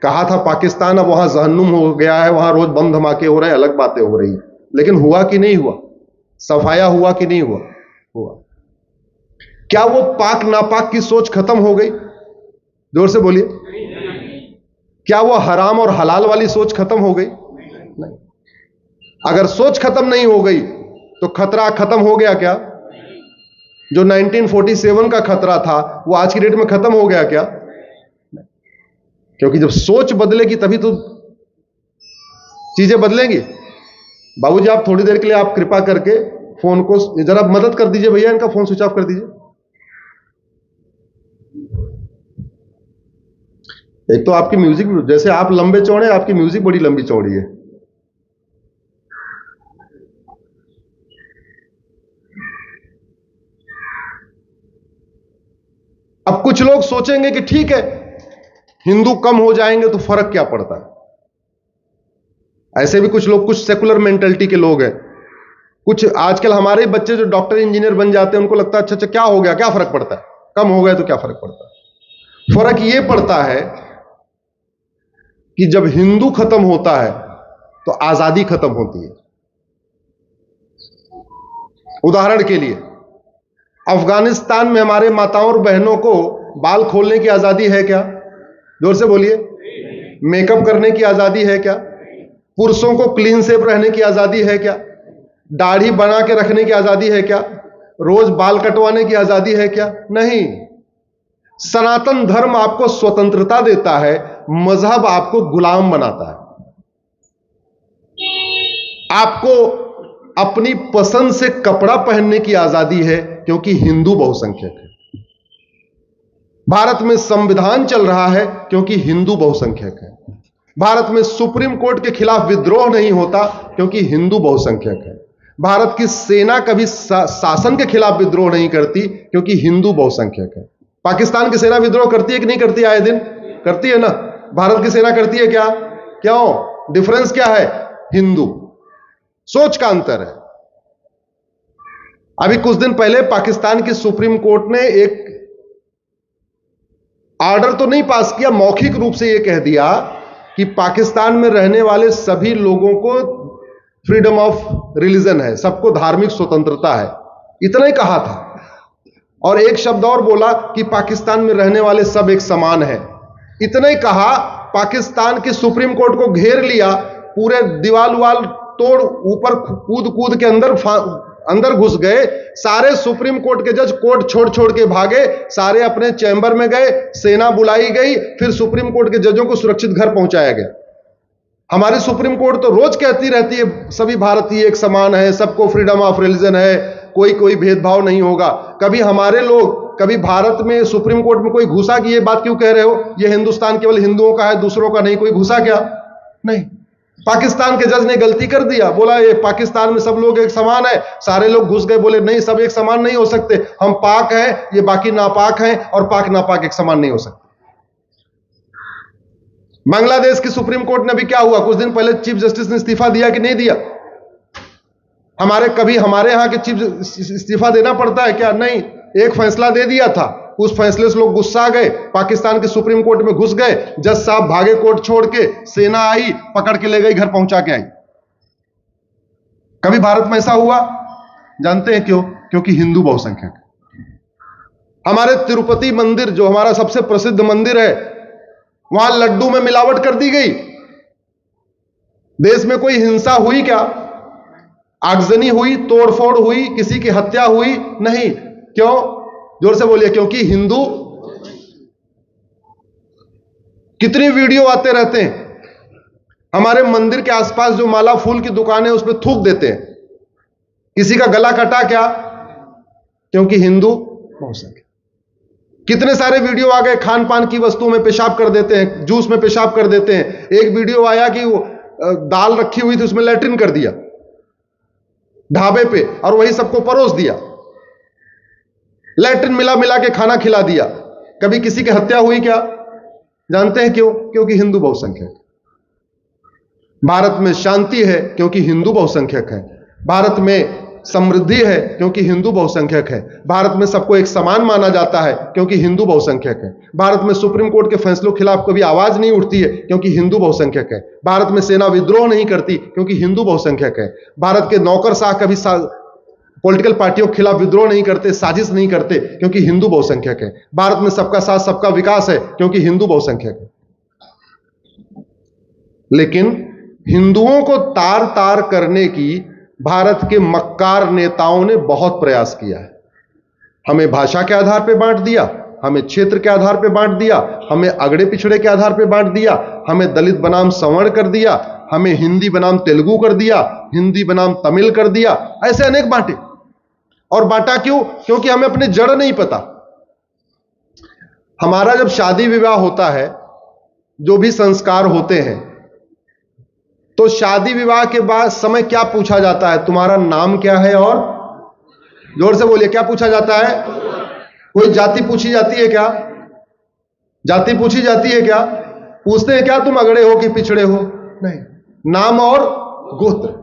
कहा था पाकिस्तान अब वहां जहन्नुम हो गया है, वहां रोज बम धमाके हो रहे हैं, अलग बातें हो रही, लेकिन हुआ कि नहीं हुआ? सफाया हुआ कि नहीं हुआ? हुआ। क्या वो पाक नापाक की सोच खत्म हो गई? जोर से बोलिए। क्या वो हराम और हलाल वाली सोच खत्म हो गई? नहीं। अगर सोच खत्म नहीं हो गई तो खतरा खत्म हो गया क्या? जो 1947 का खतरा था वो आज की डेट में खत्म हो गया क्या? क्योंकि जब सोच बदलेगी तभी तो चीजें बदलेंगी। बाबूजी आप थोड़ी देर के लिए आप कृपा करके फोन को जरा मदद कर दीजिए भैया, इनका फोन स्विच ऑफ कर दीजिए। एक तो आपकी म्यूजिक, जैसे आप लंबे चौड़े, आपकी म्यूजिक बड़ी लंबी चौड़ी है। अब कुछ लोग सोचेंगे कि ठीक है हिंदू कम हो जाएंगे तो फर्क क्या पड़ता है। ऐसे भी कुछ लोग, कुछ सेकुलर मेंटेलिटी के लोग हैं, कुछ आजकल हमारे बच्चे जो डॉक्टर इंजीनियर बन जाते हैं उनको लगता है अच्छा अच्छा क्या हो गया, क्या फर्क पड़ता है, कम हो गए तो क्या फर्क पड़ता है। फर्क यह पड़ता है कि जब हिंदू खत्म होता है तो आजादी खत्म होती है। उदाहरण के लिए अफगानिस्तान में हमारे माताओं और बहनों को बाल खोलने की आजादी है क्या? जोर से बोलिए। मेकअप करने की आजादी है क्या? पुरुषों को क्लीन शेव रहने की आजादी है क्या? दाढ़ी बना के रखने की आजादी है क्या? रोज बाल कटवाने की आजादी है क्या? नहीं। सनातन धर्म आपको स्वतंत्रता देता है, मजहब आपको गुलाम बनाता है। आपको अपनी पसंद से कपड़ा पहनने की आजादी है क्योंकि हिंदू बहुसंख्यक है। भारत में संविधान चल रहा है क्योंकि हिंदू बहुसंख्यक है। भारत में सुप्रीम कोर्ट के खिलाफ विद्रोह नहीं होता क्योंकि हिंदू बहुसंख्यक है। भारत की सेना कभी शासन के खिलाफ विद्रोह नहीं करती क्योंकि हिंदू बहुसंख्यक है। पाकिस्तान की सेना विद्रोह करती है कि नहीं करती? आए दिन करती है ना। भारत की सेना करती है क्या? क्यों? डिफरेंस क्या है? हिंदू। सोच का अंतर है। अभी कुछ दिन पहले पाकिस्तान की सुप्रीम कोर्ट ने एक ऑर्डर तो नहीं पास किया, मौखिक रूप से यह कह दिया कि पाकिस्तान में रहने वाले सभी लोगों को फ्रीडम ऑफ रिलीजन है, सबको धार्मिक स्वतंत्रता है, इतना ही कहा था। और एक शब्द और बोला कि पाकिस्तान में रहने वाले सब एक समान है, इतना ही कहा। पाकिस्तान की सुप्रीम कोर्ट को घेर लिया, पूरे दीवाल उवाल तोड़ ऊपर कूद कूद के अंदर घुस गए। सारे सुप्रीम कोर्ट के जज कोर्ट छोड़ छोड़ के भागे, सारे अपने चैंबर में गए, सेना बुलाई गई, फिर सुप्रीम कोर्ट के जजों को सुरक्षित घर पहुंचाया गया। हमारी सुप्रीम कोर्ट तो रोज कहती रहती है सभी भारतीय एक समान है, सबको फ्रीडम ऑफ रिलीजन है, कोई भेदभाव नहीं होगा। कभी हमारे लोग, कभी भारत में सुप्रीम कोर्ट में कोई घुसा कि ये बात क्यों कह रहे हो, ये हिंदुस्तान केवल हिंदुओं का है, दूसरों का नहीं, कोई घुसा क्या? नहीं। पाकिस्तान के जज ने गलती कर दिया, बोला ये पाकिस्तान में सब लोग एक समान है, सारे लोग घुस गए, बोले नहीं सब एक समान नहीं हो सकते, हम पाक हैं, ये बाकी नापाक हैं, और पाक नापाक एक समान नहीं हो सकते। बांग्लादेश की सुप्रीम कोर्ट ने भी क्या हुआ, कुछ दिन पहले चीफ जस्टिस ने इस्तीफा दिया कि नहीं दिया? कभी हमारे यहां के चीफ इस्तीफा देना पड़ता है क्या? नहीं। एक फैसला दे दिया था, उस फैसले से लोग गुस्सा गए, पाकिस्तान के सुप्रीम कोर्ट में घुस गए, जज साहब भागे कोर्ट छोड़ के, सेना आई, पकड़ के ले गई, घर पहुंचा के आई। कभी भारत में ऐसा हुआ? जानते हैं क्यों? क्योंकि हिंदू बहुसंख्यक। हमारे तिरुपति मंदिर जो हमारा सबसे प्रसिद्ध मंदिर है, वहां लड्डू में मिलावट कर दी गई। देश में कोई हिंसा हुई क्या? आगजनी हुई, तोड़फोड़ हुई, किसी की हत्या हुई? नहीं। क्यों? जोर से बोलिए। क्योंकि हिंदू। कितनी वीडियो आते रहते हैं, हमारे मंदिर के आसपास जो माला फूल की दुकान है उसमें थूक देते हैं, किसी का गला कटा क्या? क्योंकि हिंदू बहुसंख्यक। कितने सारे वीडियो आ गए, खान पान की वस्तुओं में पेशाब कर देते हैं, जूस में पेशाब कर देते हैं। एक वीडियो आया कि वो दाल रखी हुई थी उसमें लैट्रिन कर दिया ढाबे पे, और वही सबको परोस दिया, लैट्रिन मिला मिला के खाना खिला दिया। कभी किसी की हत्या हुई क्या? जानते हैं क्यों? क्योंकि हिंदू बहुसंख्यक। भारत में शांति है क्योंकि हिंदू बहुसंख्यक है। भारत में समृद्धि है क्योंकि हिंदू बहुसंख्यक है। भारत में सबको एक समान माना जाता है क्योंकि हिंदू बहुसंख्यक है। भारत में सुप्रीम कोर्ट के फैसलों के खिलाफ कभी आवाज नहीं उठती है क्योंकि हिंदू बहुसंख्यक है। भारत में सेना विद्रोह नहीं करती क्योंकि हिंदू बहुसंख्यक है। भारत के नौकरशाह कभी पॉलिटिकल पार्टियों के खिलाफ विद्रोह नहीं करते, साजिश नहीं करते क्योंकि हिंदू बहुसंख्यक है। भारत में सबका साथ सबका विकास है क्योंकि हिंदू बहुसंख्यक है। लेकिन हिंदुओं को तार तार करने की भारत के मक्कार नेताओं ने बहुत प्रयास किया है। हमें भाषा के आधार पर बांट दिया, हमें क्षेत्र के आधार पर बांट दिया, हमें अगड़े पिछड़े के आधार पर बांट दिया, हमें दलित बनाम सवर्ण कर दिया, हमें हिंदी बनाम तेलुगु कर दिया, हिंदी बनाम तमिल कर दिया, ऐसे अनेक बांटे। और बांटा क्यों? क्योंकि हमें अपने जड़ नहीं पता। हमारा जब शादी विवाह होता है, जो भी संस्कार होते हैं, तो शादी विवाह के बाद समय क्या पूछा जाता है? तुम्हारा नाम क्या है? और जोर से बोलिए, क्या पूछा जाता है? कोई जाति पूछी जाती है क्या? जाति पूछी जाती है क्या? पूछते हैं क्या तुम अगड़े हो कि पिछड़े हो? नहीं, नाम और गोत्र।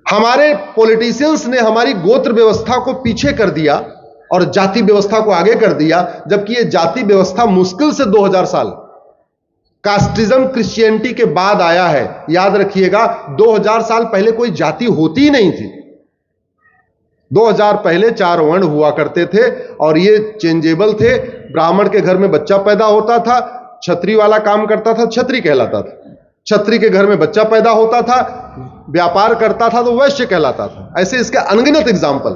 हमारे पॉलिटिशियंस ने हमारी गोत्र व्यवस्था को पीछे कर दिया और जाति व्यवस्था को आगे कर दिया, जबकि यह जाति व्यवस्था मुश्किल से 2000 साल कास्टिज्म क्रिश्चियनिटी के बाद आया है। याद रखिएगा, 2000 साल पहले कोई जाति होती ही नहीं थी। 2000 पहले 4 वर्ण हुआ करते थे और ये चेंजेबल थे। ब्राह्मण के घर में बच्चा पैदा होता था, छत्री वाला काम करता था, छत्री कहलाता था। छत्री के घर में बच्चा पैदा होता था, व्यापार करता था तो वैश्य कहलाता था। ऐसे इसके अनगिनत एग्जाम्पल।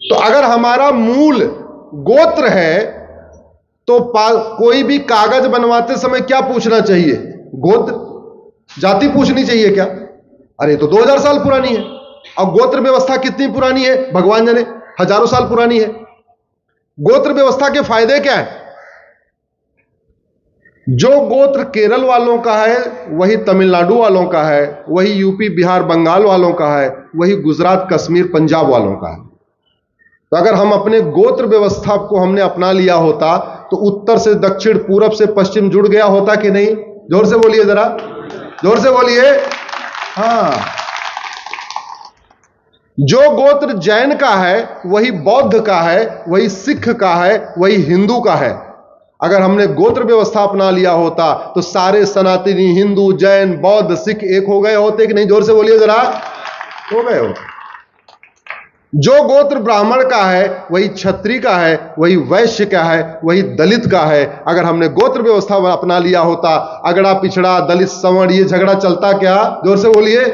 तो अगर हमारा मूल गोत्र है तो कोई भी कागज बनवाते समय क्या पूछना चाहिए? गोत्र। जाति पूछनी चाहिए क्या? अरे तो 2000 साल पुरानी है। अब गोत्र व्यवस्था कितनी पुरानी है भगवान जाने, हजारों साल पुरानी है। गोत्र व्यवस्था के फायदे क्या है? जो गोत्र केरल वालों का है वही तमिलनाडु वालों का है, वही यूपी बिहार बंगाल वालों का है, वही गुजरात कश्मीर पंजाब वालों का है। तो अगर हम अपने गोत्र व्यवस्था को हमने अपना लिया होता तो उत्तर से दक्षिण, पूरब से पश्चिम जुड़ गया होता कि नहीं? जोर से बोलिए, जरा जोर से बोलिए। हाँ, जो गोत्र जैन का है वही बौद्ध का है, वही सिख का है, वही हिंदू का है। अगर हमने गोत्र व्यवस्था अपना लिया होता तो सारे सनातनी हिंदू जैन बौद्ध सिख एक हो गए होते कि नहीं? जोर से बोलिए जरा। हो गए होते। जो गोत्र ब्राह्मण का है वही क्षत्रिय का है, वही वैश्य का है, वही दलित का है। अगर हमने गोत्र व्यवस्था अपना लिया होता, अगड़ा पिछड़ा दलित सवर्ण ये झगड़ा चलता क्या? जोर से बोलिए।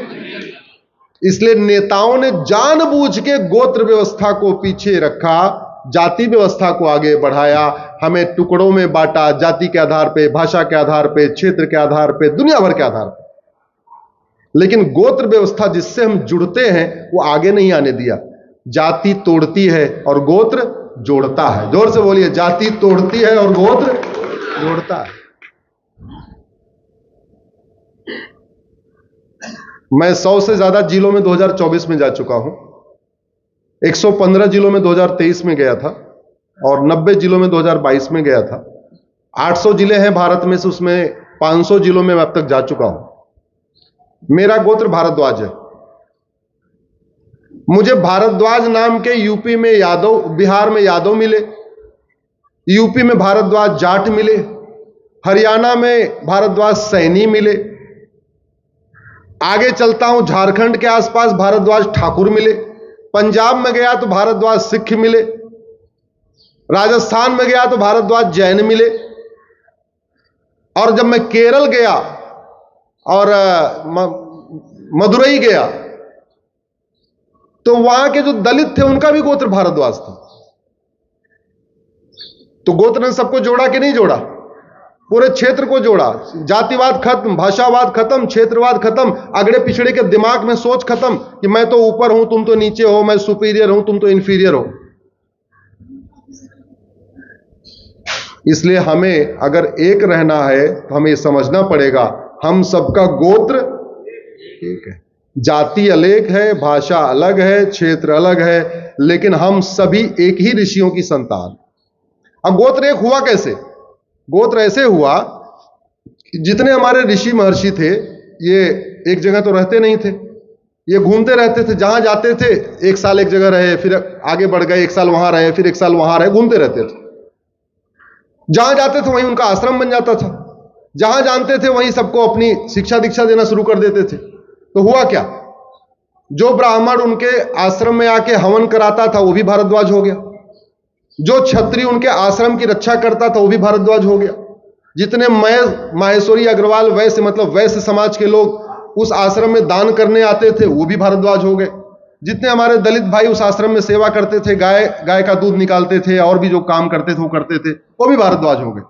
इसलिए नेताओं ने जानबूझ के गोत्र व्यवस्था को पीछे रखा, जाति व्यवस्था को आगे बढ़ाया, हमें टुकड़ों में बांटा, जाति के आधार पे, भाषा के आधार पे, क्षेत्र के आधार पे, दुनिया भर के आधार पे। लेकिन गोत्र व्यवस्था जिससे हम जुड़ते हैं वो आगे नहीं आने दिया। जाति तोड़ती है और गोत्र जोड़ता है। जोर से बोलिए, जाति तोड़ती है और गोत्र जोड़ता है। मैं 100 से ज्यादा जिलों में 2024 में जा चुका हूं। 115 जिलों में 2023 में गया था और 90 जिलों में 2022 में गया था। 800 जिले हैं भारत में से, उसमें 500 जिलों में मैं अब तक जा चुका हूं। मेरा गोत्र भारद्वाज है। मुझे भारद्वाज नाम के यूपी में यादव, बिहार में यादव मिले, यूपी में भारद्वाज जाट मिले, हरियाणा में भारद्वाज सैनी मिले, आगे चलता हूं झारखंड के आसपास भारद्वाज ठाकुर मिले, पंजाब में गया तो भारद्वाज सिख मिले, राजस्थान में गया तो भारद्वाज जैन मिले, और जब मैं केरल गया और मदुरई गया तो वहां के जो दलित थे उनका भी गोत्र भारद्वाज था। तो गोत्र ने सबको जोड़ा कि नहीं जोड़ा? पूरे क्षेत्र को जोड़ा। जातिवाद खत्म, भाषावाद खत्म, क्षेत्रवाद खत्म, अगड़े पिछड़े के दिमाग में सोच खत्म कि मैं तो ऊपर हूं तुम तो नीचे हो, मैं सुपीरियर हूं तुम तो इंफीरियर हो। इसलिए हमें अगर एक रहना है तो हमें समझना पड़ेगा हम सबका गोत्र एक है। जाति अलग है, भाषा अलग है, क्षेत्र अलग है, लेकिन हम सभी एक ही ऋषियों की संतान। अब गोत्र एक हुआ कैसे? गोत्र ऐसे हुआ कि जितने हमारे ऋषि महर्षि थे ये एक जगह तो रहते नहीं थे, ये घूमते रहते थे, जहां जाते थे एक साल एक जगह रहे, फिर आगे बढ़ गए, एक साल वहां रहे, फिर एक साल वहां रहे, घूमते रहते थे। जहां जाते थे वहीं उनका आश्रम बन जाता था, जहां जानते थे वहीं सबको अपनी शिक्षा दीक्षा देना शुरू कर देते थे। तो हुआ क्या, जो ब्राह्मण उनके आश्रम में आके हवन कराता था वो भी भारद्वाज हो गया, जो क्षत्रिय उनके आश्रम की रक्षा करता था वो भी भारद्वाज हो गया, जितने माहेश्वरी अग्रवाल वैश्य मतलब वैश्य समाज के लोग उस आश्रम में दान करने आते थे वो भी भारद्वाज हो गए, जितने हमारे दलित भाई उस आश्रम में सेवा करते थे, गाय का दूध निकालते थे और भी जो काम करते थे वो करते थे, वो भी भारद्वाज हो गए।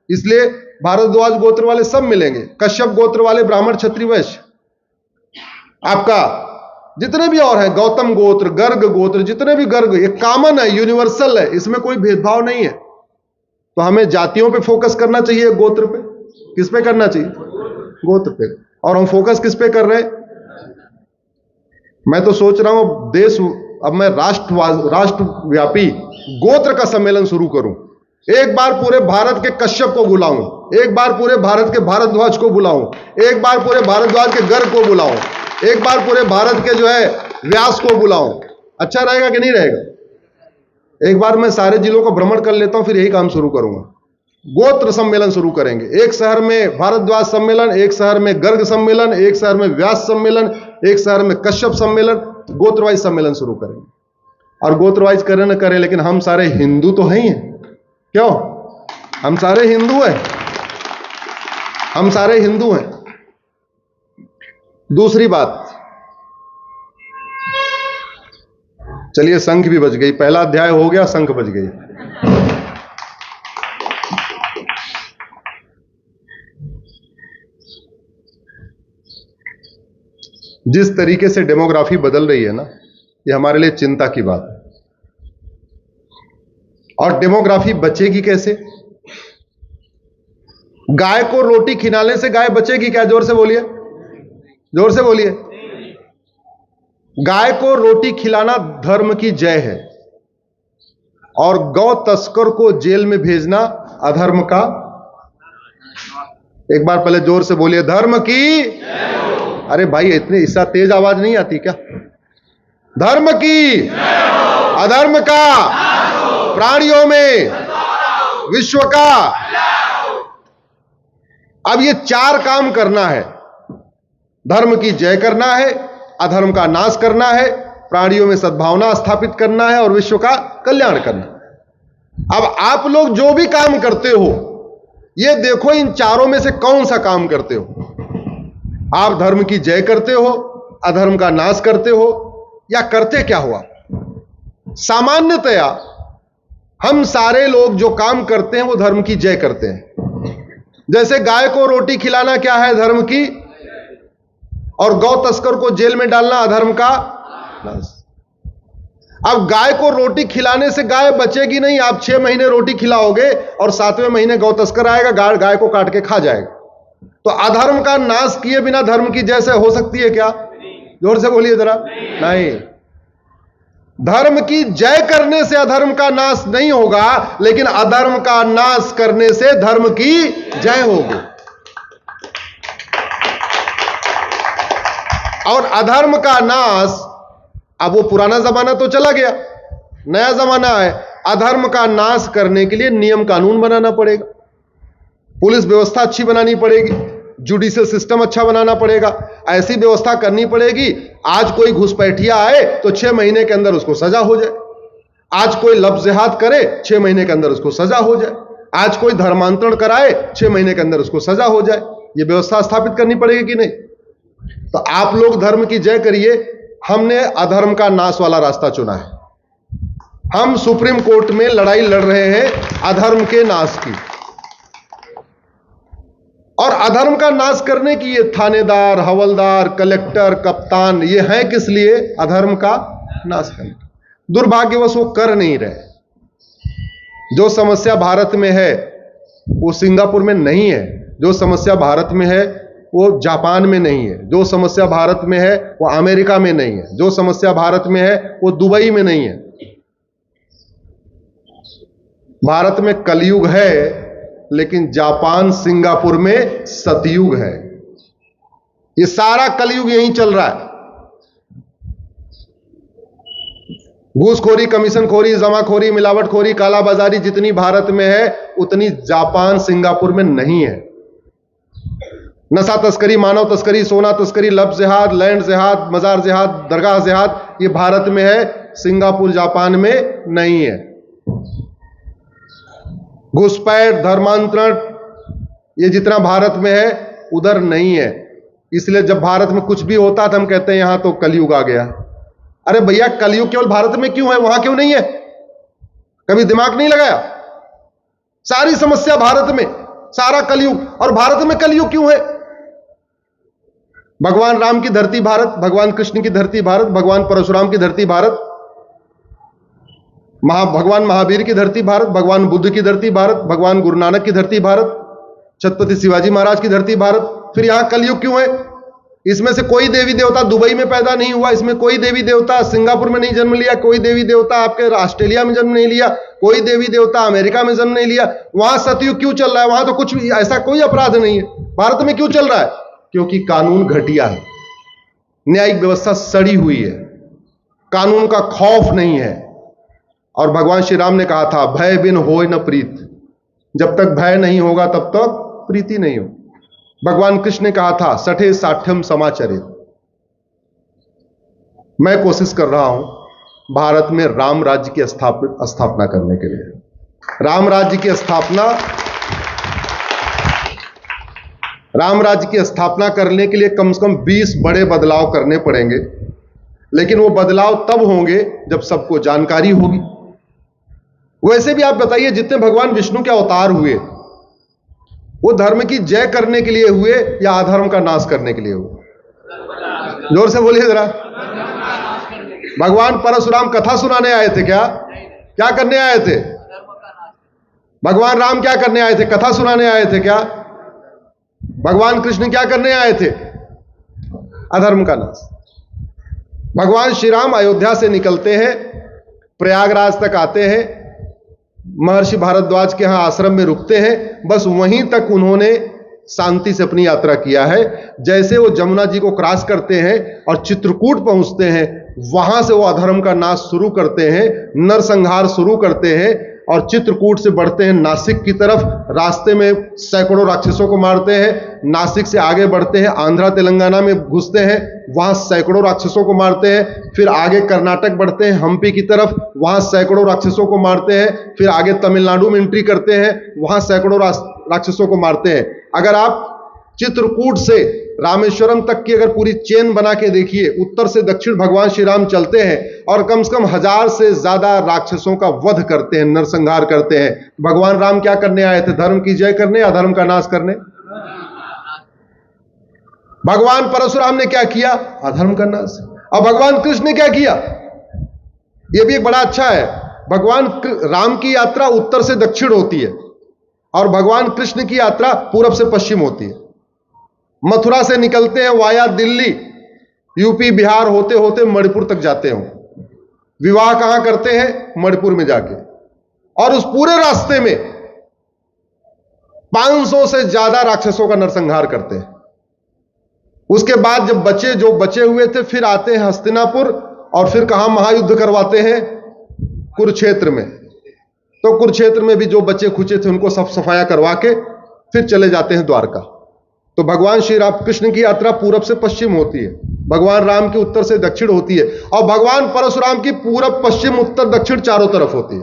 इसलिए भारद्वाज गोत्र वाले सब मिलेंगे, कश्यप गोत्र वाले ब्राह्मण क्षत्रिय वैश्य, आपका जितने भी और हैं, गौतम गोत्र, गर्ग गोत्र, जितने भी गर्ग, ये कॉमन है, यूनिवर्सल है, इसमें कोई भेदभाव नहीं है। तो हमें जातियों पे फोकस करना चाहिए, गोत्र पे, किस पे करना चाहिए, गोत्र पे। और हम फोकस किस पे कर रहे हैं? मैं तो सोच रहा हूं देश, अब मैं राष्ट्रव्यापी गोत्र का सम्मेलन शुरू करूं, एक बार पूरे भारत के कश्यप को बुलाऊं, एक बार पूरे भारत के भारद्वाज को बुलाऊं, एक बार पूरे भारद्वाज के गर्ग को बुलाऊं, एक बार पूरे भारत के जो है व्यास को बुलाऊं। अच्छा रहेगा कि नहीं रहेगा? एक बार मैं सारे जिलों का भ्रमण कर लेता हूं, फिर यही काम शुरू करूंगा, गोत्र सम्मेलन शुरू करेंगे। एक शहर में भारद्वाज सम्मेलन, एक शहर में गर्ग सम्मेलन, एक शहर में व्यास सम्मेलन, एक शहर में कश्यप सम्मेलन, गोत्रवाइज सम्मेलन शुरू करेंगे। और गोत्रवाइज करें न करें, लेकिन हम सारे हिंदू तो हैं ही हैं, क्यों? हम सारे हिंदू हैं, हम सारे हिंदू हैं। दूसरी बात, चलिए शंख भी बज गई, पहला अध्याय हो गया, शंख बज गई। जिस तरीके से डेमोग्राफी बदल रही है ना, ये हमारे लिए चिंता की बात है। और डेमोग्राफी बचेगी कैसे? गाय को रोटी खिलाने से गाय बचेगी क्या? जोर से बोलिए, जोर से बोलिए। गाय को रोटी खिलाना धर्म की जय है, और गौ तस्कर को जेल में भेजना अधर्म का। एक बार पहले जोर से बोलिए, धर्म की। अरे भाई, इतनी इससे तेज आवाज नहीं आती क्या? धर्म की, अधर्म का, प्राणियों में, विश्व का। अब ये चार काम करना है, धर्म की जय करना है, अधर्म का नाश करना है, प्राणियों में सद्भावना स्थापित करना है, और विश्व का कल्याण करना। अब आप लोग जो भी काम करते हो, ये देखो इन चारों में से कौन सा काम करते हो? आप धर्म की जय करते हो, अधर्म का नाश करते हो, या करते क्या हो आप? सामान्यतया हम सारे लोग जो काम करते हैं वो धर्म की जय करते हैं। जैसे गाय को रोटी खिलाना क्या है? धर्म की। और गौ तस्कर को जेल में डालना अधर्म का नाश। अब गाय को रोटी खिलाने से गाय बचेगी नहीं, आप 6 महीने रोटी खिलाओगे और 7वें महीने गौ तस्कर आएगा, गाय को काट के खा जाएगा। तो अधर्म का नाश किए बिना धर्म की जय से हो सकती है क्या? जोर से बोलिए जरा। नहीं, धर्म की जय करने से अधर्म का नाश नहीं होगा, लेकिन अधर्म का नाश करने से धर्म की जय होगी। और अधर्म का नाश, अब वो पुराना जमाना तो चला गया, नया जमाना है। अधर्म का नाश करने के लिए नियम कानून बनाना पड़ेगा, पुलिस व्यवस्था अच्छी बनानी पड़ेगी, जुडिशियल सिस्टम अच्छा बनाना पड़ेगा, ऐसी व्यवस्था करनी पड़ेगी। आज कोई घुसपैठिया आए तो 6 महीने के अंदर उसको सजा हो जाए, आज कोई लफ्ज़ जिहाद करे 6 महीने के अंदर उसको सजा हो जाए, आज कोई धर्मांतरण कराए 6 महीने के अंदर उसको सजा हो जाए। ये व्यवस्था स्थापित करनी पड़ेगी कि नहीं? तो आप लोग धर्म की जय करिए, हमने अधर्म का नाश वाला रास्ता चुना है। हम सुप्रीम कोर्ट में लड़ाई लड़ रहे हैं अधर्म के नाश की। और अधर्म का नाश करने की ये थानेदार, हवलदार, कलेक्टर, कप्तान, ये हैं किस लिए? अधर्म का नाश करने। दुर्भाग्यवश वो कर नहीं रहे। जो समस्या भारत में है वो सिंगापुर में नहीं है, जो समस्या भारत में है वो जापान में नहीं है, जो समस्या भारत में है वो अमेरिका में नहीं है, जो समस्या भारत में है वो दुबई में नहीं है। भारत में कलयुग है, लेकिन जापान, सिंगापुर में सतयुग है। ये सारा कलयुग यहीं चल रहा है। घूसखोरी, कमीशनखोरी, जमाखोरी, मिलावटखोरी, कालाबाजारी जितनी भारत में है उतनी जापान, सिंगापुर में नहीं है। नशा तस्करी, मानव तस्करी, सोना तस्करी, लब जिहाद, लैंड जिहाद, मजार जिहाद, दरगाह जिहाद, ये भारत में है, सिंगापुर जापान में नहीं है। घुसपैठ, धर्मांतरण, ये जितना भारत में है उधर नहीं है। इसलिए जब भारत में कुछ भी होता तो हम कहते हैं यहां तो कलयुग आ गया। अरे भैया, कलयुग केवल भारत में क्यों है, वहां क्यों नहीं है? कभी दिमाग नहीं लगाया? सारी समस्या भारत में, सारा कलयुग, और भारत में कलयुग क्यों है? भगवान राम की धरती भारत, भगवान कृष्ण की धरती भारत, भगवान परशुराम की धरती भारत, भगवान महावीर की धरती भारत, भगवान बुद्ध की धरती भारत, भगवान गुरु नानक की धरती भारत, छत्रपति शिवाजी महाराज की धरती भारत। फिर यहां कलयुग क्यों है? इसमें से कोई देवी देवता दुबई में पैदा नहीं हुआ, इसमें कोई देवी देवता सिंगापुर में नहीं जन्म लिया, कोई देवी देवता आपके ऑस्ट्रेलिया में जन्म नहीं लिया, कोई देवी देवता अमेरिका में जन्म नहीं लिया। वहां सतयुग क्यों चल रहा है? वहां तो कुछ भी ऐसा कोई अपराध नहीं है। भारत में क्यों चल रहा है? क्योंकि कानून घटिया है, न्यायिक व्यवस्था सड़ी हुई है, कानून का खौफ नहीं है। और भगवान श्री राम ने कहा था, भय बिन होय न प्रीत। जब तक भय नहीं होगा तब तक प्रीति नहीं हो। भगवान कृष्ण ने कहा था, सठे साठ्यम समाचरित। मैं कोशिश कर रहा हूं भारत में राम राज्य की स्थापना करने के लिए। राम राज्य की स्थापना करने के लिए कम से कम 20 बड़े बदलाव करने पड़ेंगे, लेकिन वो बदलाव तब होंगे जब सबको जानकारी होगी। वैसे भी आप बताइए, जितने भगवान विष्णु के अवतार हुए वो धर्म की जय करने के लिए हुए या अधर्म का नाश करने के लिए हुए? जोर से बोलिए जरा। भगवान परशुराम कथा सुनाने आए थे क्या? क्या करने आए थे? भगवान राम क्या करने आए थे? कथा सुनाने आए थे क्या? भगवान कृष्ण क्या करने आए थे? अधर्म का नाश। भगवान श्री राम अयोध्या से निकलते हैं, प्रयागराज तक आते हैं, महर्षि भारद्वाज के यहां आश्रम में रुकते हैं। बस वहीं तक उन्होंने शांति से अपनी यात्रा किया है। जैसे वो जमुना जी को क्रॉस करते हैं और चित्रकूट पहुंचते हैं, वहां से वो अधर्म का नाश शुरू करते हैं, नरसंहार शुरू करते हैं और चित्रकूट से बढ़ते हैं नासिक की तरफ। रास्ते में सैकड़ों राक्षसों को मारते हैं। नासिक से आगे बढ़ते हैं, आंध्रा तेलंगाना में घुसते हैं, वहां सैकड़ों राक्षसों को मारते हैं। फिर आगे कर्नाटक बढ़ते हैं, हम्पी की तरफ, वहां सैकड़ों राक्षसों को मारते हैं। फिर आगे तमिलनाडु में एंट्री करते हैं, वहां सैकड़ों राक्षसों को मारते हैं। अगर आप चित्रकूट से रामेश्वरम तक की अगर पूरी चेन बना के देखिए, उत्तर से दक्षिण भगवान श्री राम चलते हैं और कम से कम 1000 से ज्यादा राक्षसों का वध करते हैं, नरसंहार करते हैं। भगवान राम क्या करने आए थे? धर्म की जय करने, अधर्म का नाश करने। भगवान परशुराम ने क्या किया? अधर्म का नाश। और भगवान कृष्ण ने क्या किया? यह भी एक बड़ा अच्छा है। भगवान राम की यात्रा उत्तर से दक्षिण होती है और भगवान कृष्ण की यात्रा पूरब से पश्चिम होती है। मथुरा से निकलते हैं वाया दिल्ली, यूपी बिहार होते होते मणिपुर तक जाते हो। विवाह कहां करते हैं? मणिपुर में जाके। और उस पूरे रास्ते में 500 से ज्यादा राक्षसों का नरसंहार करते हैं। उसके बाद जब जो बचे हुए थे, फिर आते हैं हस्तिनापुर और फिर कहां महायुद्ध करवाते हैं? कुरुक्षेत्र में। तो कुरुक्षेत्र में भी जो बचे खुचे थे उनको सब सफाया करवा के फिर चले जाते हैं द्वारका। तो भगवान श्री राम कृष्ण की यात्रा पूरब से पश्चिम होती है, भगवान राम की उत्तर से दक्षिण होती है और भगवान परशुराम की पूरब पश्चिम उत्तर दक्षिण चारों तरफ होती है।